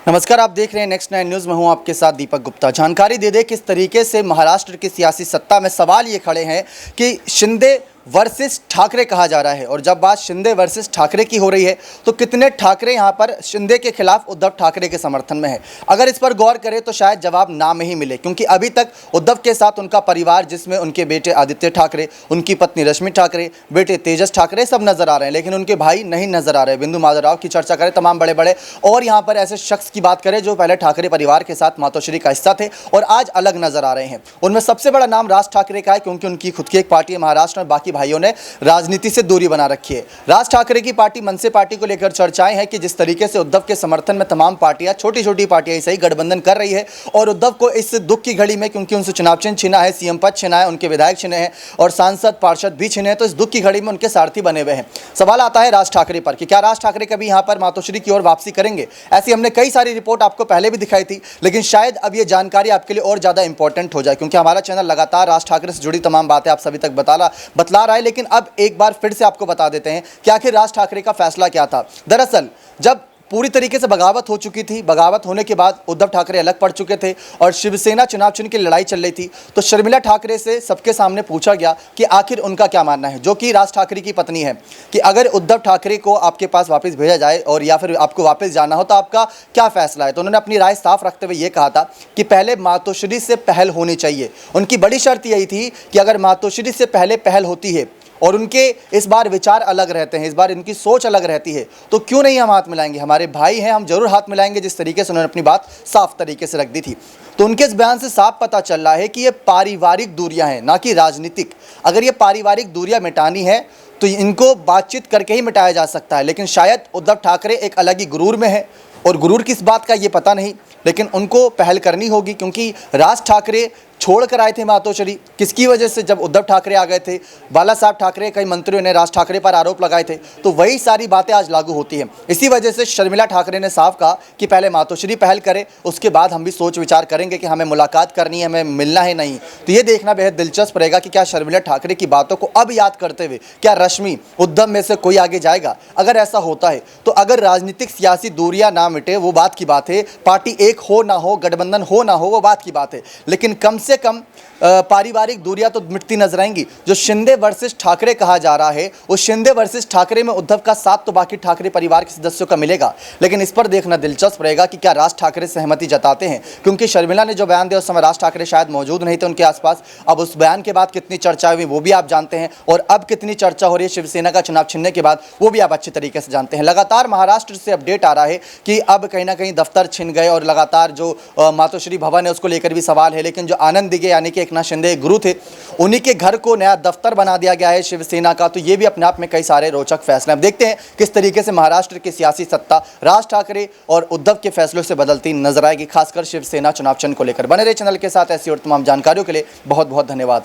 नमस्कार, आप देख रहे हैं नेक्स्ट 9 न्यूज़ में हूं आपके साथ दीपक गुप्ता। जानकारी दे दें किस तरीके से महाराष्ट्र की सियासी सत्ता में सवाल ये खड़े हैं कि शिंदे वर्सेस ठाकरे कहा जा रहा है। और जब बात शिंदे वर्सेस ठाकरे की हो रही है तो कितने ठाकरे यहां पर शिंदे के खिलाफ उद्धव ठाकरे के समर्थन में है। अगर इस पर गौर करें तो शायद जवाब ना में ही मिले, क्योंकि अभी तक उद्धव के साथ उनका परिवार, जिसमें उनके बेटे आदित्य ठाकरे, उनकी पत्नी रश्मि ठाकरे, बेटे तेजस ठाकरे सब नजर आ रहे हैं, लेकिन उनके भाई नहीं नजर आ रहे। बिंदु माधवराव की चर्चा करें, तमाम बड़े बड़े और यहाँ पर ऐसे शख्स की बात करें जो पहले ठाकरे परिवार के साथ मातोश्री का हिस्सा थे और आज अलग नजर आ रहे हैं। उनमें सबसे बड़ा नाम राज ठाकरे का है, क्योंकि उनकी खुद की एक पार्टी है महाराष्ट्र में, बाकी भाइयों ने राजनीति से दूरी बना रखी है। राज ठाकरे की पार्टी मनसे पार्टी को लेकर चर्चाएं हैं कि जिस तरीके से उद्धव के समर्थन में तमाम पार्टियां, छोटी छोटी पार्टियां सही गठबंधन कर रही है और उद्धव को इस दुख की घड़ी में, क्योंकि उनसे चुनाव चिन्ह छिना है, सीएम पद छिना है, उनके विधायक छिने हैं और सांसद पार्षद भी छिने हैं, तो इस दुख की घड़ी में उनके सारथी बने हुए हैं। सवाल आता है राज ठाकरे पर कि क्या राज ठाकरे कभी यहां पर मातोश्री की ओर वापसी करेंगे। ऐसी हमने कई सारी रिपोर्ट आपको पहले भी दिखाई थी, लेकिन शायद अब ये जानकारी आपके लिए और ज्यादा इंपॉर्टेंट हो जाए, क्योंकि हमारा चैनल लगातार राज ठाकरे से जुड़ी तमाम बातें आप सभी तक बतला रहा है। लेकिन अब एक बार फिर से आपको बता देते हैं कि आखिर राज ठाकरे का फैसला क्या था। दरअसल जब पूरी तरीके से बगावत हो चुकी थी, बगावत होने के बाद उद्धव ठाकरे अलग पड़ चुके थे और शिवसेना चुनाव चिन्ह की लड़ाई चल रही थी, तो शर्मिला ठाकरे से सबके सामने पूछा गया कि आखिर उनका क्या मानना है, जो कि राज ठाकरे की पत्नी है, कि अगर उद्धव ठाकरे को आपके पास वापस भेजा जाए और या फिर आपको वापस जाना हो तो आपका क्या फैसला है। तो उन्होंने अपनी राय साफ रखते हुए ये कहा था कि पहले मातोश्री से पहल होनी चाहिए। उनकी बड़ी शर्त यही थी कि अगर मातोश्री से पहले पहल होती है और उनके इस बार विचार अलग रहते हैं, इस बार इनकी सोच अलग रहती है, तो क्यों नहीं हम हाथ मिलाएंगे, हमारे भाई हैं, हम जरूर हाथ मिलाएंगे। जिस तरीके से उन्होंने अपनी बात साफ तरीके से रख दी थी, तो उनके इस बयान से साफ पता चल रहा है कि ये पारिवारिक दूरियां हैं, ना कि राजनीतिक। अगर ये पारिवारिक दूरियां मिटानी है तो इनको बातचीत करके ही मिटाया जा सकता है, लेकिन शायद उद्धव ठाकरे एक अलग ही गुरूर में है और गुरूर किस बात का ये पता नहीं, लेकिन उनको पहल करनी होगी, क्योंकि राज ठाकरे छोड़ कर आए थे मातोश्री किसकी वजह से, जब उद्धव ठाकरे आ गए थे, बाला साहब ठाकरे, कई मंत्रियों ने राज ठाकरे पर आरोप लगाए थे, तो वही सारी बातें आज लागू होती हैं। इसी वजह से शर्मिला ठाकरे ने साफ कहा कि पहले मातोश्री पहल करे, उसके बाद हम भी सोच विचार करेंगे कि हमें मुलाकात करनी है, हमें मिलना है नहीं। तो ये देखना बेहद दिलचस्प रहेगा कि क्या शर्मिला ठाकरे की बातों को अब याद करते हुए क्या रश्मि उद्धव में से कोई आगे जाएगा। अगर ऐसा होता है तो अगर राजनीतिक सियासी दूरियां ना मिटे वो बात की बात है, पार्टी एक हो ना हो, गठबंधन हो ना हो वो बात की बात है, लेकिन कम से कम पारिवारिक दूरियां तो मिटती नजर आएंगी। जो शिंदे वर्सेस ठाकरे कहा जा रहा है, उस शिंदे वर्सेस ठाकरे में उद्धव का साथ तो बाकी ठाकरे परिवार के सदस्यों का मिलेगा, लेकिन इस पर देखना दिलचस्प रहेगा कि क्या राज ठाकरे सहमति जताते हैं, क्योंकि शर्मिला ने जो बयान दिया उस समय राज ठाकरे शायद मौजूद नहीं थे उनके आसपास। अब उस बयान के बाद कितनी चर्चा हुई वो भी आप जानते हैं, और अब कितनी चर्चा हो रही है शिवसेना का चुनाव छिनने के बाद वो भी आप अच्छी तरीके से जानते हैं। लगातार महाराष्ट्र से अपडेट आ रहा है कि अब कहीं ना कहीं दफ्तर छिन गए और लगातार जो मातोश्री भवन है उसको लेकर भी सवाल है, लेकिन जो आनंद दिगे यानी कि एकनाथ शिंदे गुरु थे, उन्हीं के घर को नया दफ्तर बना दिया गया है शिवसेना का। तो ये भी अपने आप में कई सारे रोचक फैसले। अब देखते हैं किस तरीके से महाराष्ट्र की सियासी सत्ता राज ठाकरे और उद्धव के फैसलों से बदलती नजर आएगी, खासकर शिवसेना चुनाव चिन्ह को लेकर। बने रहे चैनल के साथ, ऐसी और तमाम जानकारियों के लिए बहुत बहुत धन्यवाद।